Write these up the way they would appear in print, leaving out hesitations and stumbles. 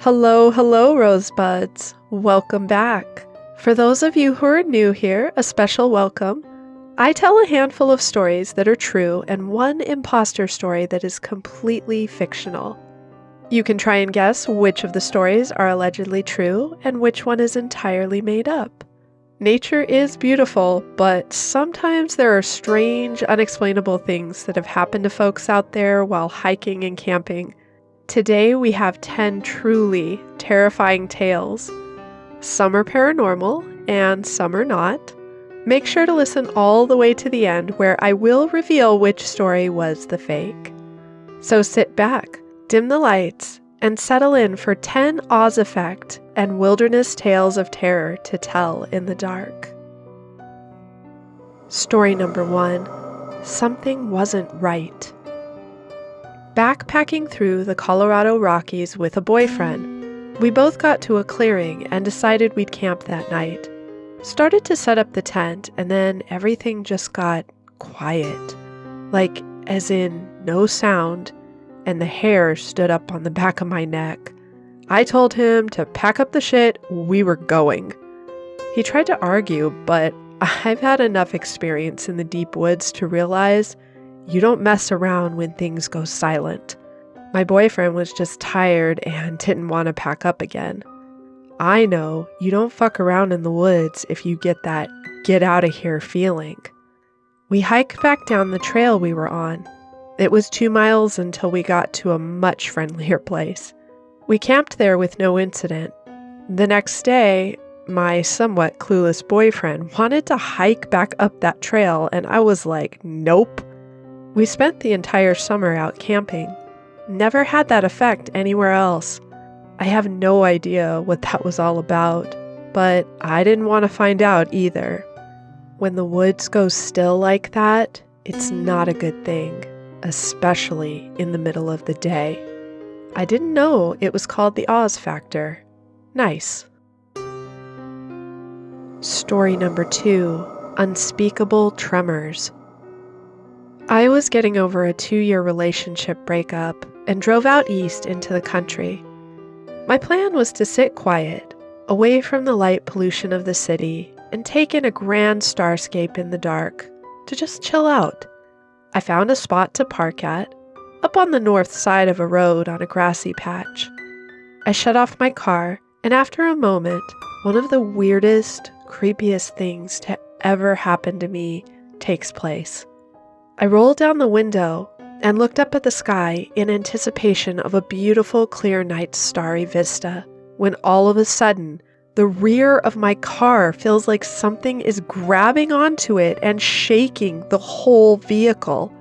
Hello, hello, Rosebuds. Welcome back. For those of you who are new here, a special welcome. I tell a handful of stories that are true and one imposter story that is completely fictional. You can try and guess which of the stories are allegedly true and which one is entirely made up. Nature is beautiful, but sometimes there are strange, unexplainable things that have happened to folks out there while hiking and camping. Today we have 10 truly terrifying tales. Some are paranormal and some are not. Make sure to listen all the way to the end where I will reveal which story was the fake. So sit back, dim the lights, and settle in for 10 Oz effect and wilderness tales of terror to tell in the dark. Story number 1. Something wasn't right. Backpacking through the Colorado Rockies with a boyfriend, we both got to a clearing and decided we'd camp that night. Started to set up the tent, and then everything just got quiet. Like, as in, no sound, and the hair stood up on the back of my neck. I told him to pack up the shit, we were going. He tried to argue, but I've had enough experience in the deep woods to realize you don't mess around when things go silent. My boyfriend was just tired and didn't want to pack up again. I know you don't fuck around in the woods if you get that get out of here feeling. We hiked back down the trail we were on. It was 2 miles until we got to a much friendlier place. We camped there with no incident. The next day, my somewhat clueless boyfriend wanted to hike back up that trail, and I was like, nope. We spent the entire summer out camping. Never had that effect anywhere else. I have no idea what that was all about, but I didn't want to find out either. When the woods go still like that, it's not a good thing, especially in the middle of the day. I didn't know it was called the Oz factor. Nice. Story number 2, Unspeakable Tremors. I was getting over a 2-year relationship breakup and drove out east into the country. My plan was to sit quiet, away from the light pollution of the city, and take in a grand starscape in the dark, to just chill out. I found a spot to park at, up on the north side of a road on a grassy patch. I shut off my car, and after a moment, one of the weirdest, creepiest things to ever happen to me takes place. I rolled down the window and looked up at the sky in anticipation of a beautiful clear night's starry vista, when all of a sudden, the rear of my car feels like something is grabbing onto it and shaking the whole vehicle.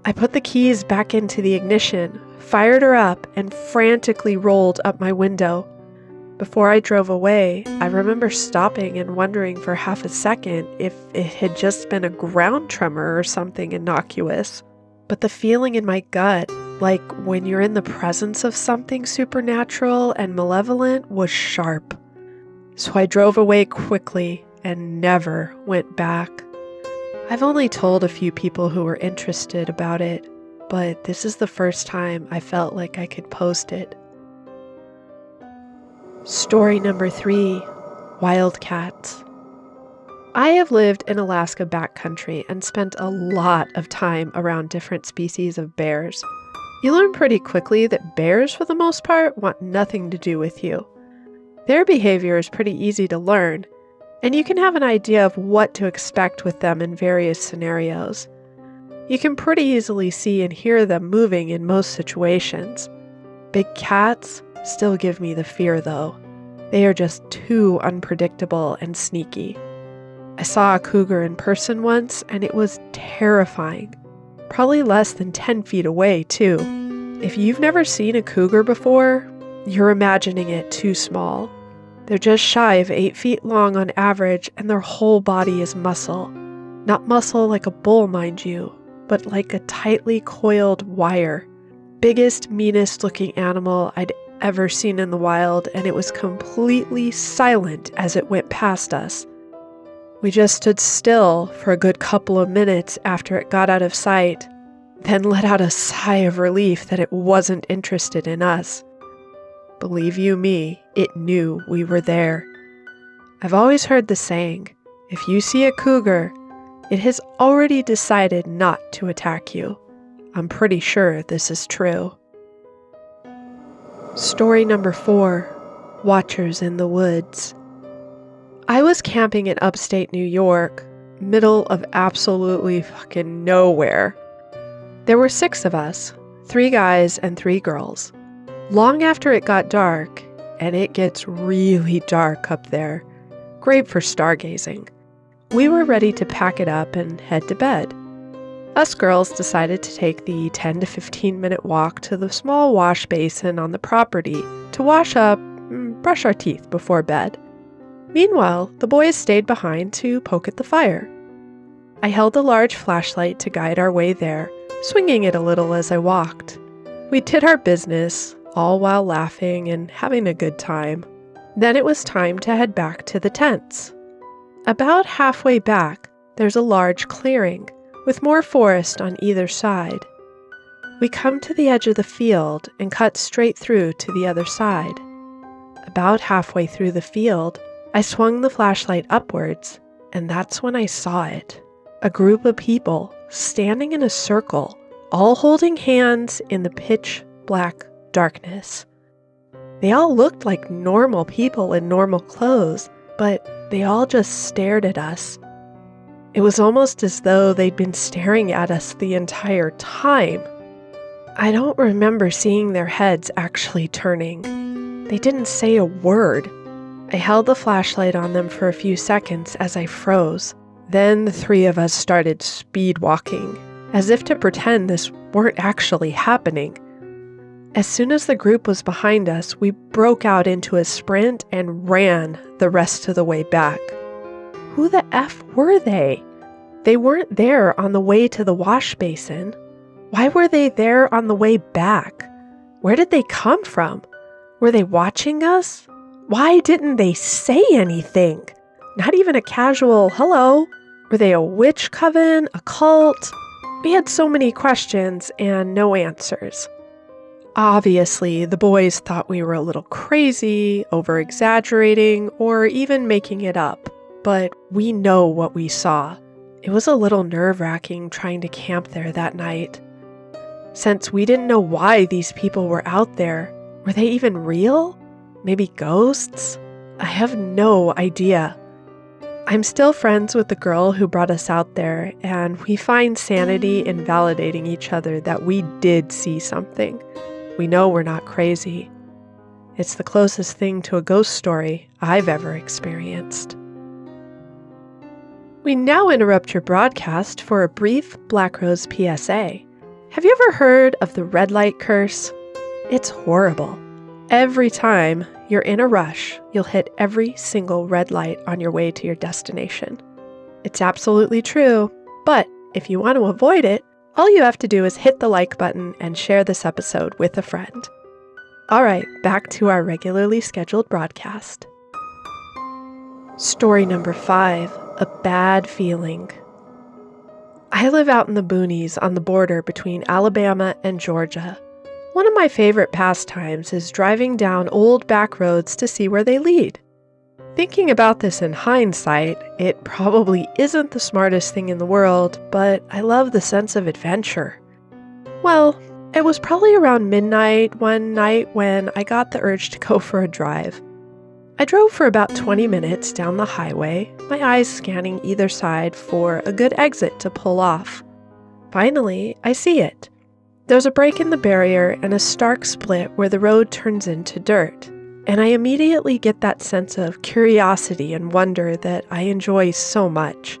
I put the keys back into the ignition, fired her up, and frantically rolled up my window. Before I drove away, I remember stopping and wondering for half a second if it had just been a ground tremor or something innocuous. But the feeling in my gut, like when you're in the presence of something supernatural and malevolent, was sharp. So I drove away quickly and never went back. I've only told a few people who were interested about it, but this is the first time I felt like I could post it. Story number 3, Wildcats. I have lived in Alaska backcountry and spent a lot of time around different species of bears. You learn pretty quickly that bears, for the most part, want nothing to do with you. Their behavior is pretty easy to learn, and you can have an idea of what to expect with them in various scenarios. You can pretty easily see and hear them moving in most situations. Big cats still give me the fear, though. They are just too unpredictable and sneaky. I saw a cougar in person once, and it was terrifying. Probably less than 10 feet away, too. If you've never seen a cougar before, you're imagining it too small. They're just shy of 8 feet long on average, and their whole body is muscle. Not muscle like a bull, mind you, but like a tightly coiled wire. Biggest, meanest looking animal I'd ever seen in the wild, and it was completely silent as it went past us. We just stood still for a good couple of minutes after it got out of sight, then let out a sigh of relief that it wasn't interested in us. Believe you me, it knew we were there. I've always heard the saying, if you see a cougar, it has already decided not to attack you. I'm pretty sure this is true. Story number 4, Watchers in the Woods. I was camping in upstate New York, middle of absolutely fucking nowhere. There were 6 of us, 3 guys and 3 girls. Long after it got dark, and it gets really dark up there, great for stargazing, we were ready to pack it up and head to bed. Us girls decided to take the 10 to 15 minute walk to the small wash basin on the property to wash up, brush our teeth before bed. Meanwhile, the boys stayed behind to poke at the fire. I held a large flashlight to guide our way there, swinging it a little as I walked. We did our business, all while laughing and having a good time. Then it was time to head back to the tents. About halfway back, there's a large clearing, with more forest on either side. We come to the edge of the field and cut straight through to the other side. About halfway through the field, I swung the flashlight upwards, and that's when I saw it. A group of people standing in a circle, all holding hands in the pitch black darkness. They all looked like normal people in normal clothes, but they all just stared at us. It was almost as though they'd been staring at us the entire time. I don't remember seeing their heads actually turning. They didn't say a word. I held the flashlight on them for a few seconds as I froze. Then the 3 of us started speed walking, as if to pretend this weren't actually happening. As soon as the group was behind us, we broke out into a sprint and ran the rest of the way back. Who the F were they? They weren't there on the way to the wash basin. Why were they there on the way back? Where did they come from? Were they watching us? Why didn't they say anything? Not even a casual hello. Were they a witch coven, a cult? We had so many questions and no answers. Obviously, the boys thought we were a little crazy, over-exaggerating, or even making it up. But we know what we saw. It was a little nerve-wracking trying to camp there that night. Since we didn't know why these people were out there, were they even real? Maybe ghosts? I have no idea. I'm still friends with the girl who brought us out there, and we find sanity in validating each other that we did see something. We know we're not crazy. It's the closest thing to a ghost story I've ever experienced. We now interrupt your broadcast for a brief Black Rose PSA. Have you ever heard of the red light curse? It's horrible. Every time you're in a rush, you'll hit every single red light on your way to your destination. It's absolutely true, but if you want to avoid it, all you have to do is hit the like button and share this episode with a friend. All right, back to our regularly scheduled broadcast. Story number 5, A Bad Feeling. I live out in the boonies on the border between Alabama and Georgia. One of my favorite pastimes is driving down old back roads to see where they lead. Thinking about this in hindsight, it probably isn't the smartest thing in the world, but I love the sense of adventure. Well, it was probably around midnight one night when I got the urge to go for a drive. I drove for about 20 minutes down the highway, my eyes scanning either side for a good exit to pull off. Finally, I see it. There's a break in the barrier and a stark split where the road turns into dirt. And I immediately get that sense of curiosity and wonder that I enjoy so much.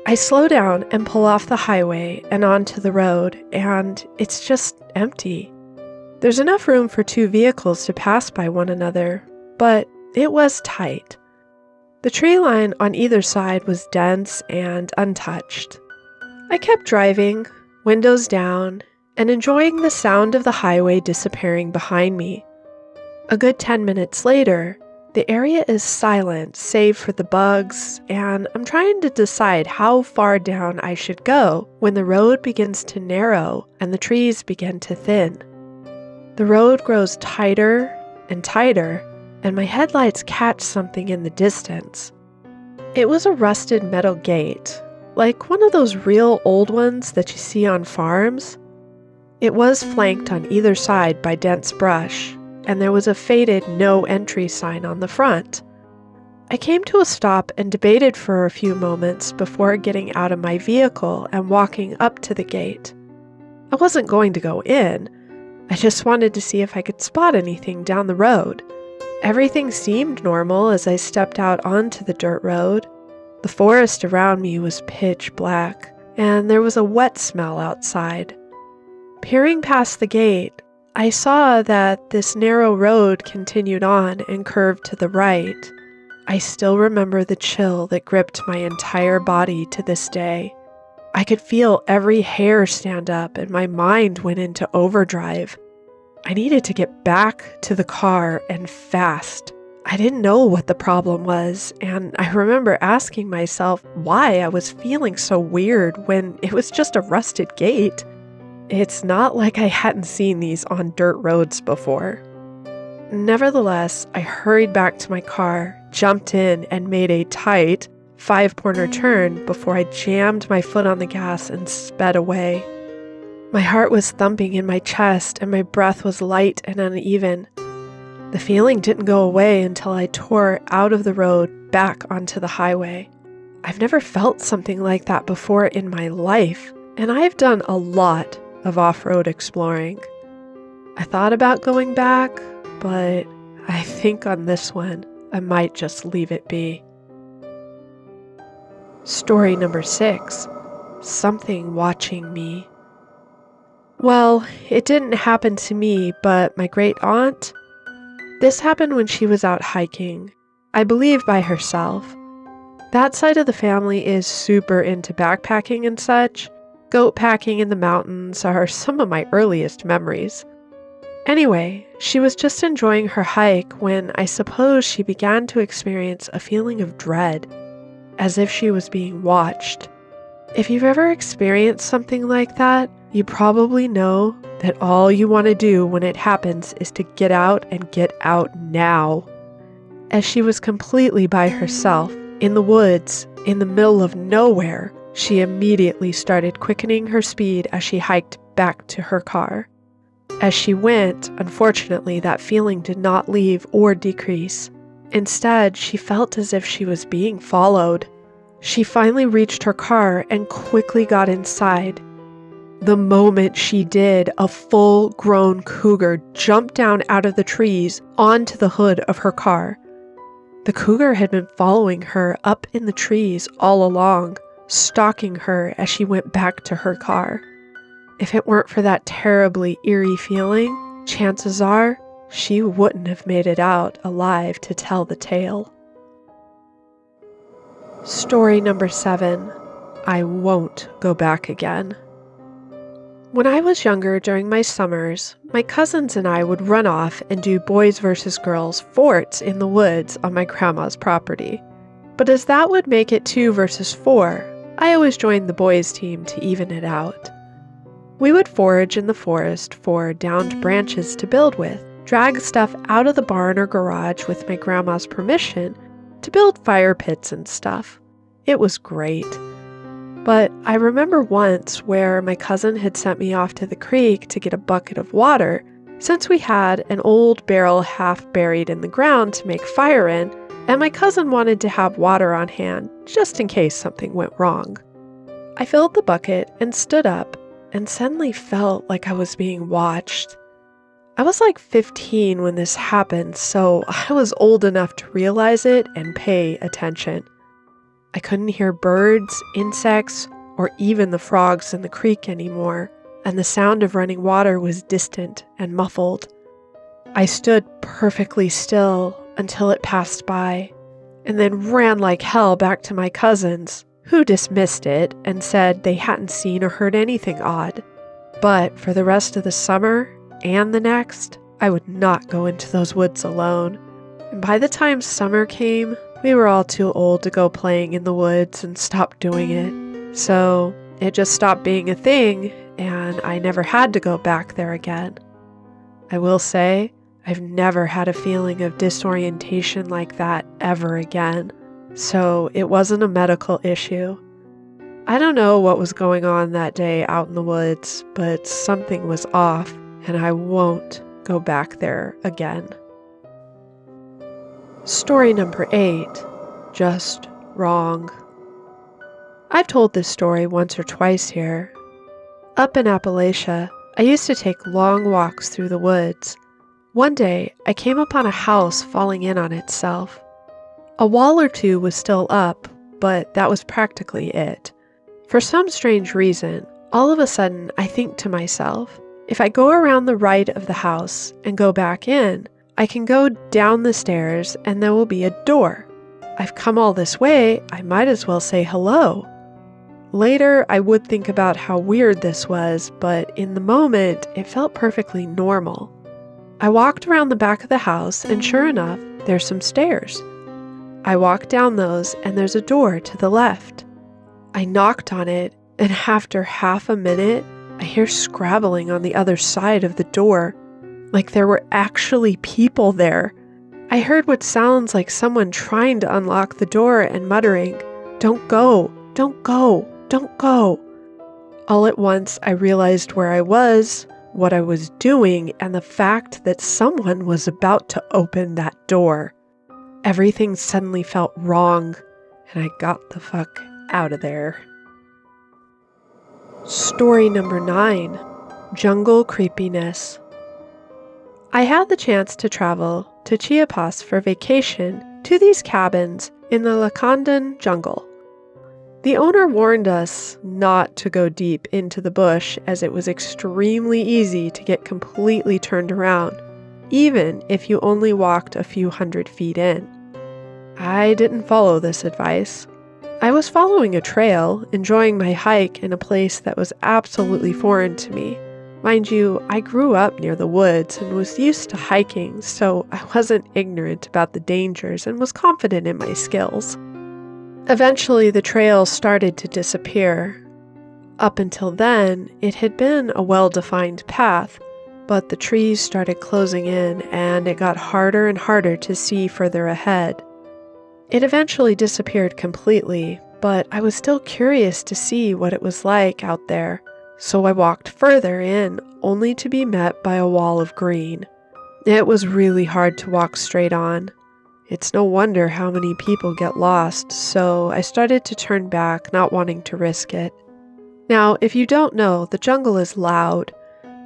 I slow down and pull off the highway and onto the road, and it's just empty. There's enough room for 2 vehicles to pass by one another, but it was tight. The tree line on either side was dense and untouched. I kept driving, windows down, and enjoying the sound of the highway disappearing behind me. A good 10 minutes later, the area is silent save for the bugs, and I'm trying to decide how far down I should go when the road begins to narrow and the trees begin to thin. The road grows tighter, and tighter, and my headlights catch something in the distance. It was a rusted metal gate, like one of those real old ones that you see on farms. It was flanked on either side by dense brush, and there was a faded no entry sign on the front. I came to a stop and debated for a few moments before getting out of my vehicle and walking up to the gate. I wasn't going to go in. I just wanted to see if I could spot anything down the road. Everything seemed normal as I stepped out onto the dirt road. The forest around me was pitch black, and there was a wet smell outside. Peering past the gate, I saw that this narrow road continued on and curved to the right. I still remember the chill that gripped my entire body to this day. I could feel every hair stand up and my mind went into overdrive. I needed to get back to the car and fast. I didn't know what the problem was, and I remember asking myself why I was feeling so weird when it was just a rusted gate. It's not like I hadn't seen these on dirt roads before. Nevertheless, I hurried back to my car, jumped in, and made a tight 5-corner turn before I jammed my foot on the gas and sped away. My heart was thumping in my chest and my breath was light and uneven. The feeling didn't go away until I tore out of the road back onto the highway. I've never felt something like that before in my life, and I've done a lot of off-road exploring. I thought about going back, but I think on this one, I might just leave it be. Story number 6. Something watching me. Well, it didn't happen to me, but my great-aunt. This happened when she was out hiking, I believe by herself. That side of the family is super into backpacking and such. Goat packing in the mountains are some of my earliest memories. Anyway, she was just enjoying her hike when I suppose she began to experience a feeling of dread, as if she was being watched. If you've ever experienced something like that, you probably know that all you want to do when it happens is to get out and get out now. As she was completely by herself, in the woods, in the middle of nowhere, she immediately started quickening her speed as she hiked back to her car. As she went, unfortunately, that feeling did not leave or decrease. Instead, she felt as if she was being followed. She finally reached her car and quickly got inside. The moment she did, a full-grown cougar jumped down out of the trees onto the hood of her car. The cougar had been following her up in the trees all along, stalking her as she went back to her car. If it weren't for that terribly eerie feeling, chances are she wouldn't have made it out alive to tell the tale. Story number 7. I won't go back again. When I was younger during my summers, my cousins and I would run off and do boys versus girls forts in the woods on my grandma's property. But as that would make it 2 versus 4, I always joined the boys' team to even it out. We would forage in the forest for downed branches to build with, drag stuff out of the barn or garage with my grandma's permission to build fire pits and stuff. It was great. But I remember once where my cousin had sent me off to the creek to get a bucket of water, since we had an old barrel half buried in the ground to make fire in, and my cousin wanted to have water on hand just in case something went wrong. I filled the bucket and stood up and suddenly felt like I was being watched. I was like 15 when this happened, so I was old enough to realize it and pay attention. I couldn't hear birds, insects, or even the frogs in the creek anymore, and the sound of running water was distant and muffled. I stood perfectly still until it passed by, and then ran like hell back to my cousins, who dismissed it and said they hadn't seen or heard anything odd. But for the rest of the summer and the next, I would not go into those woods alone. And by the time summer came, we were all too old to go playing in the woods and stopped doing it. So it just stopped being a thing, and I never had to go back there again. I will say, I've never had a feeling of disorientation like that ever again, so it wasn't a medical issue. I don't know what was going on that day out in the woods, but something was off, and I won't go back there again. Story number 8, Just Wrong. I've told this story once or twice here. Up in Appalachia, I used to take long walks through the woods. One day, I came upon a house falling in on itself. A wall or two was still up, but that was practically it. For some strange reason, all of a sudden I think to myself, if I go around the right of the house and go back in, I can go down the stairs and there will be a door. I've come all this way, I might as well say hello. Later, I would think about how weird this was, but in the moment, it felt perfectly normal. I walked around the back of the house, and sure enough, there's some stairs. I walked down those, and there's a door to the left. I knocked on it, and after half a minute, I hear scrabbling on the other side of the door, like there were actually people there. I heard what sounds like someone trying to unlock the door and muttering, "Don't go, don't go, don't go." All at once, I realized where I was, what I was doing, and the fact that someone was about to open that door. Everything suddenly felt wrong, and I got the fuck out of there. Story number 9, Jungle Creepiness. I had the chance to travel to Chiapas for vacation to these cabins in the Lacandan jungle. The owner warned us not to go deep into the bush as it was extremely easy to get completely turned around, even if you only walked a few hundred feet in. I didn't follow this advice. I was following a trail, enjoying my hike in a place that was absolutely foreign to me. Mind you, I grew up near the woods and was used to hiking, so I wasn't ignorant about the dangers and was confident in my skills. Eventually, the trail started to disappear. Up until then, it had been a well-defined path, but the trees started closing in and it got harder and harder to see further ahead. It eventually disappeared completely, but I was still curious to see what it was like out there, so I walked further in, only to be met by a wall of green. It was really hard to walk straight on. It's no wonder how many people get lost, so I started to turn back, not wanting to risk it. Now, if you don't know, the jungle is loud.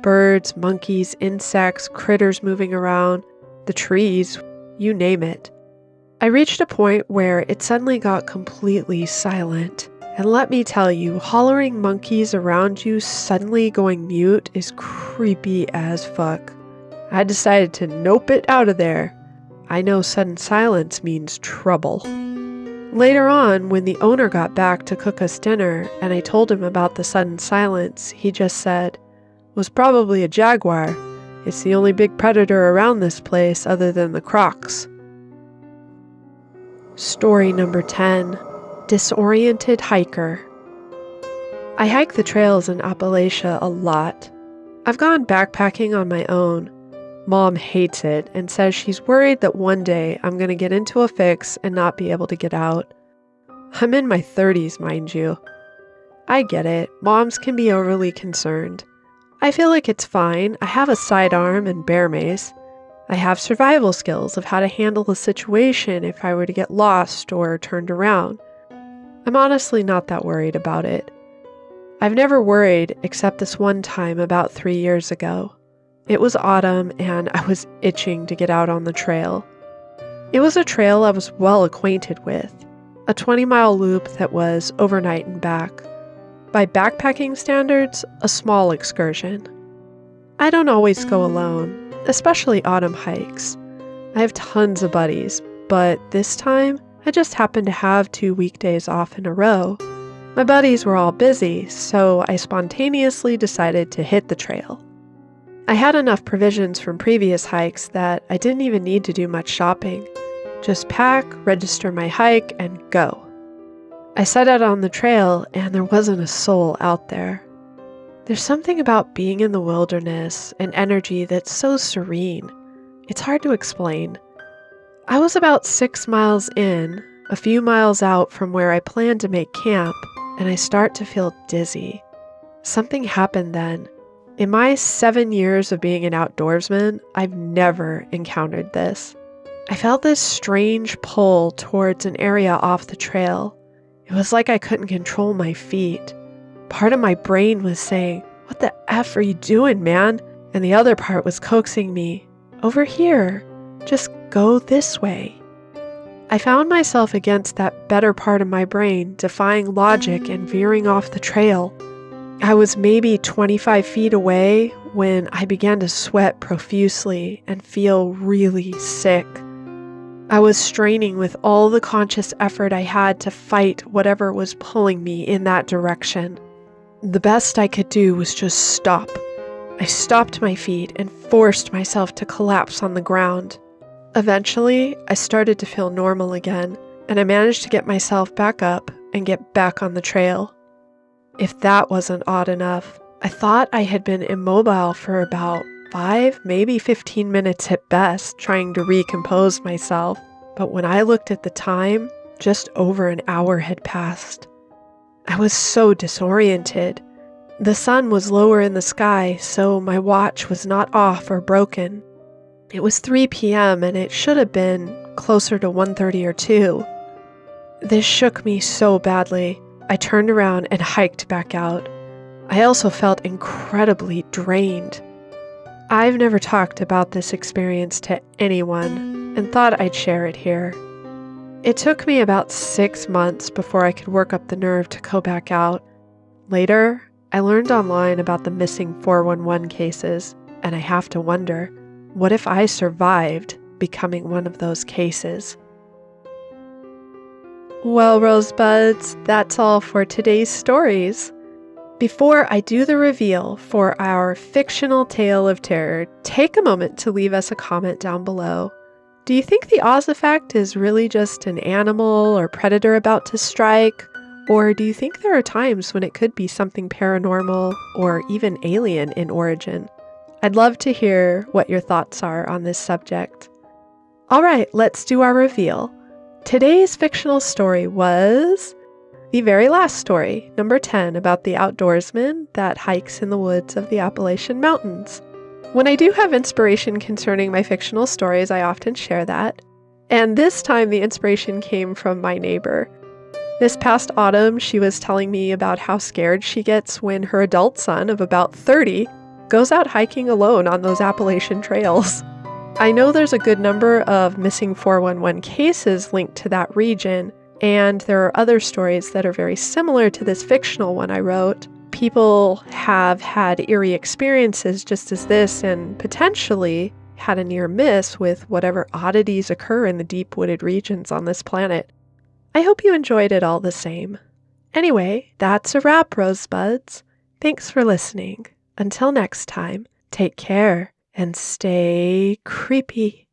Birds, monkeys, insects, critters moving around, the trees, you name it. I reached a point where it suddenly got completely silent. And let me tell you, hollering monkeys around you suddenly going mute is creepy as fuck. I decided to nope it out of there. I know sudden silence means trouble. Later on, when the owner got back to cook us dinner and I told him about the sudden silence, he just said, "Was probably a jaguar. It's the only big predator around this place other than the crocs." Story number 10, Disoriented Hiker. I hike the trails in Appalachia a lot. I've gone backpacking on my own. Mom hates it and says she's worried that one day I'm going to get into a fix and not be able to get out. I'm in my 30s, mind you. I get it. Moms can be overly concerned. I feel like it's fine. I have a sidearm and bear mace. I have survival skills of how to handle a situation if I were to get lost or turned around. I'm honestly not that worried about it. I've never worried except this one time about 3 years ago. It was autumn and I was itching to get out on the trail. It was a trail I was well acquainted with, a 20-mile loop that was overnight and back. By backpacking standards, a small excursion. I don't always go alone, especially autumn hikes. I have tons of buddies, but this time I just happened to have 2 weekdays off in a row. My buddies were all busy, so I spontaneously decided to hit the trail. I had enough provisions from previous hikes that I didn't even need to do much shopping. Just pack, register my hike, and go. I set out on the trail and there wasn't a soul out there. There's something about being in the wilderness, an energy that's so serene. It's hard to explain. I was about 6 miles in, a few miles out from where I planned to make camp, and I start to feel dizzy. Something happened then. In my 7 years of being an outdoorsman, I've never encountered this. I felt this strange pull towards an area off the trail. It was like I couldn't control my feet. Part of my brain was saying, "What the F are you doing, man?" And the other part was coaxing me, "Over here. Just go this way." I found myself against that better part of my brain, defying logic and veering off the trail. I was maybe 25 feet away when I began to sweat profusely and feel really sick. I was straining with all the conscious effort I had to fight whatever was pulling me in that direction. The best I could do was just stop. I stopped my feet and forced myself to collapse on the ground. Eventually, I started to feel normal again, and I managed to get myself back up and get back on the trail. If that wasn't odd enough, I thought I had been immobile for about 5, maybe 15 minutes at best, trying to recompose myself. But when I looked at the time, just over an hour had passed. I was so disoriented. The sun was lower in the sky, so my watch was not off or broken. It was 3 p.m. and it should have been closer to 1:30 or 2. This shook me so badly. I turned around and hiked back out. I also felt incredibly drained. I've never talked about this experience to anyone and thought I'd share it here. It took me about 6 months before I could work up the nerve to go back out. Later, I learned online about the missing 411 cases, and I have to wonder, what if I survived becoming one of those cases? Well, Rosebuds, that's all for today's stories. Before I do the reveal for our fictional tale of terror, take a moment to leave us a comment down below. Do you think the Oz effect is really just an animal or predator about to strike? Or do you think there are times when it could be something paranormal or even alien in origin? I'd love to hear what your thoughts are on this subject. All right, let's do our reveal. Today's fictional story was the very last story, number 10, about the outdoorsman that hikes in the woods of the Appalachian Mountains. When I do have inspiration concerning my fictional stories, I often share that. And this time the inspiration came from my neighbor. This past autumn, she was telling me about how scared she gets when her adult son of about 30 goes out hiking alone on those Appalachian trails. I know there's a good number of missing 411 cases linked to that region, and there are other stories that are very similar to this fictional one I wrote. People have had eerie experiences just as this, and potentially had a near miss with whatever oddities occur in the deep wooded regions on this planet. I hope you enjoyed it all the same. Anyway, that's a wrap, Rosebuds. Thanks for listening. Until next time, take care and stay creepy.